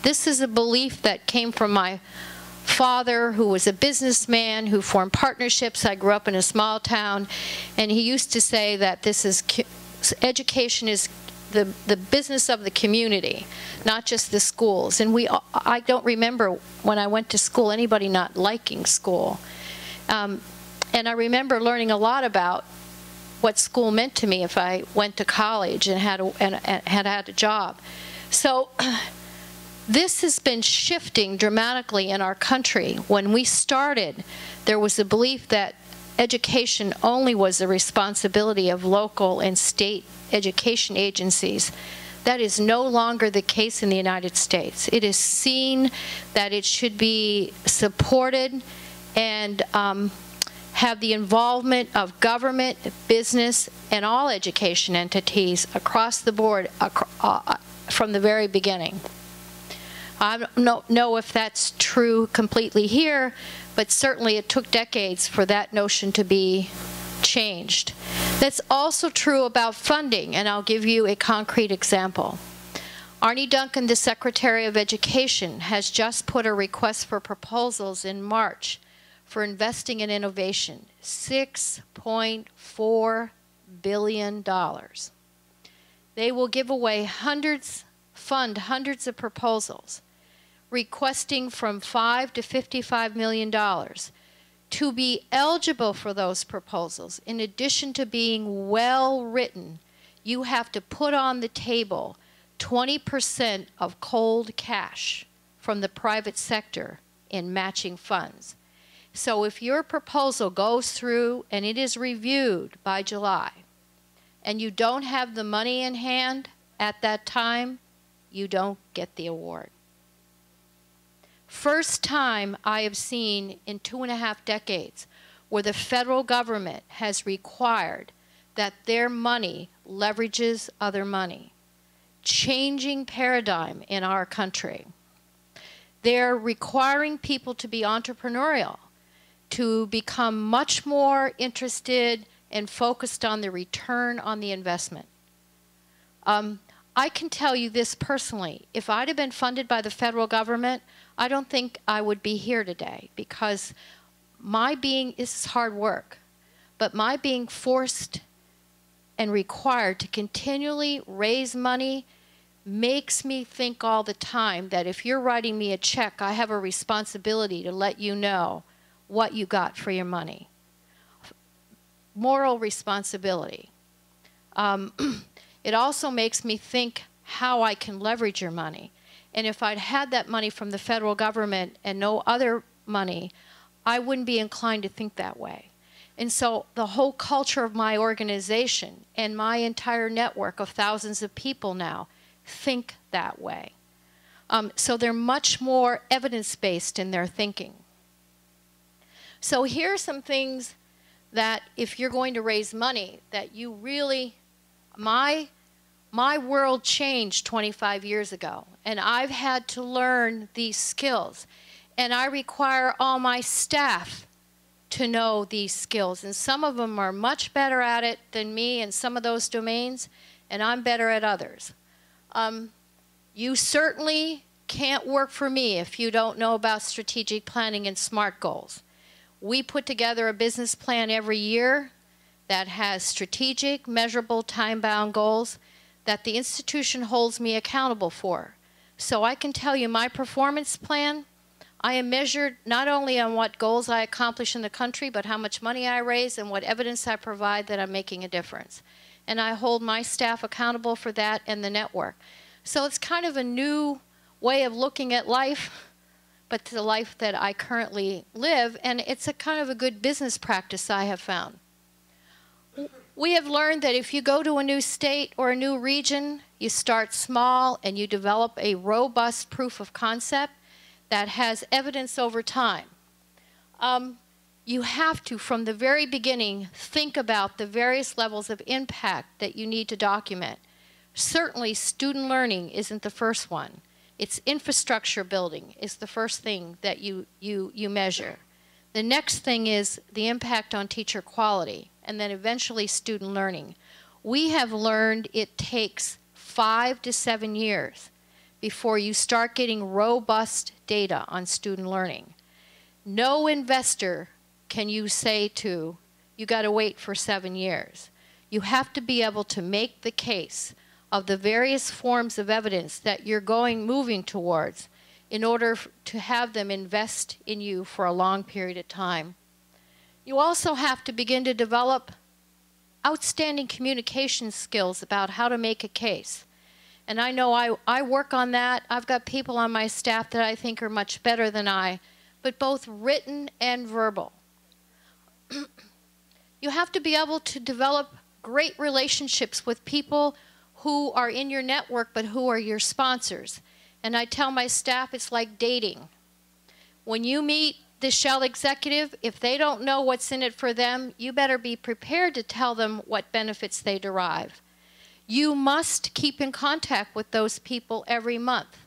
This is a belief that came from my father, who was a businessman, who formed partnerships. I grew up in a small town, and he used to say that education is the business of the community, not just the schools. And I don't remember when I went to school anybody not liking school. And I remember learning a lot about what school meant to me if I went to college and had a job. So this has been shifting dramatically in our country. When we started, there was a belief that education only was the responsibility of local and state education agencies. That is no longer the case in the United States. It is seen that it should be supported and have the involvement of government, business, and all education entities across the board from the very beginning. I don't know if that's true completely here, but certainly it took decades for that notion to be changed. That's also true about funding, and I'll give you a concrete example. Arne Duncan, the Secretary of Education, has just put a request for proposals in March for investing in innovation, $6.4 billion. They will give away fund hundreds of proposals, requesting from $5 to $55 million. To be eligible for those proposals, in addition to being well written, you have to put on the table 20% of cold cash from the private sector in matching funds. So if your proposal goes through and it is reviewed by July, and you don't have the money in hand at that time, you don't get the award. First time I have seen in 2.5 decades where the federal government has required that their money leverages other money. Changing paradigm in our country. They're requiring people to be entrepreneurial, to become much more interested and focused on the return on the investment. I can tell you this personally. If I'd have been funded by the federal government, I don't think I would be here today, because this is hard work, but my being forced and required to continually raise money makes me think all the time that if you're writing me a check, I have a responsibility to let you know what you got for your money. Moral responsibility. It also makes me think how I can leverage your money. And if I'd had that money from the federal government and no other money, I wouldn't be inclined to think that way. And so the whole culture of my organization and my entire network of thousands of people now think that way. So they're much more evidence-based in their thinking. So here are some things that if you're going to raise money, that you really, my world changed 25 years ago, and I've had to learn these skills. And I require all my staff to know these skills. And some of them are much better at it than me in some of those domains, and I'm better at others. You certainly can't work for me if you don't know about strategic planning and SMART goals. We put together a business plan every year that has strategic, measurable, time-bound goals that the institution holds me accountable for. So I can tell you my performance plan, I am measured not only on what goals I accomplish in the country, but how much money I raise and what evidence I provide that I'm making a difference. And I hold my staff accountable for that and the network. So it's kind of a new way of looking at life, but the life that I currently live, and it's a kind of a good business practice I have found. We have learned that if you go to a new state or a new region, you start small and you develop a robust proof of concept that has evidence over time. You have to, from the very beginning, think about the various levels of impact that you need to document. Certainly, student learning isn't the first one. It's infrastructure building is the first thing that you measure. The next thing is the impact on teacher quality, and then eventually student learning. We have learned it takes 5 to 7 years before you start getting robust data on student learning. No investor can you say to, you got to wait for 7 years. You have to be able to make the case of the various forms of evidence that you're moving towards in order to have them invest in you for a long period of time. You also have to begin to develop outstanding communication skills about how to make a case. And I know I work on that. I've got people on my staff that I think are much better than I, but both written and verbal. You have to be able to develop great relationships with people who are in your network but who are your sponsors. And I tell my staff it's like dating. When you meet the Shell executive, if they don't know what's in it for them, you better be prepared to tell them what benefits they derive. You must keep in contact with those people every month.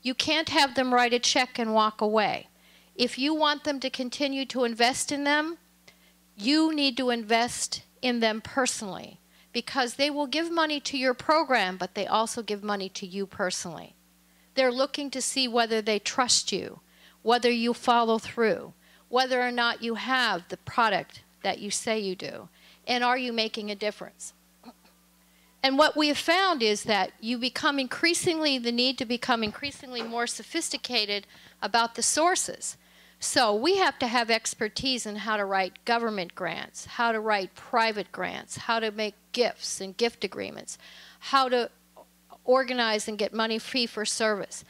You can't have them write a check and walk away. If you want them to continue to invest in them, you need to invest in them personally, because they will give money to your program, but they also give money to you personally. They're looking to see whether they trust you, whether you follow through, whether or not you have the product that you say you do, and are you making a difference. And what we have found is that you become the need to become increasingly more sophisticated about the sources. So we have to have expertise in how to write government grants, how to write private grants, how to make gifts and gift agreements, how to organize and get money free for service.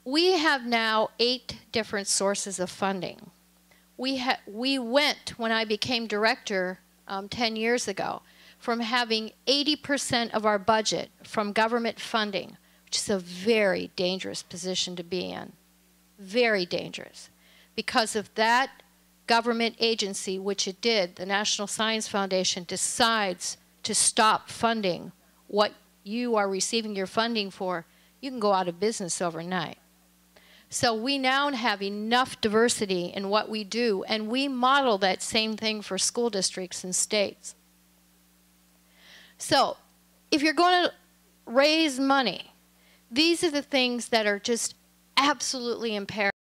We have now 8 different sources of funding. We went, when I became director 10 years ago, from having 80% of our budget from government funding, which is a very dangerous position to be in, very dangerous. Because of that government agency, which it did, the National Science Foundation, decides to stop funding what you are receiving your funding for, you can go out of business overnight. So we now have enough diversity in what we do, and we model that same thing for school districts and states. So if you're going to raise money, these are the things that are just absolutely imperative.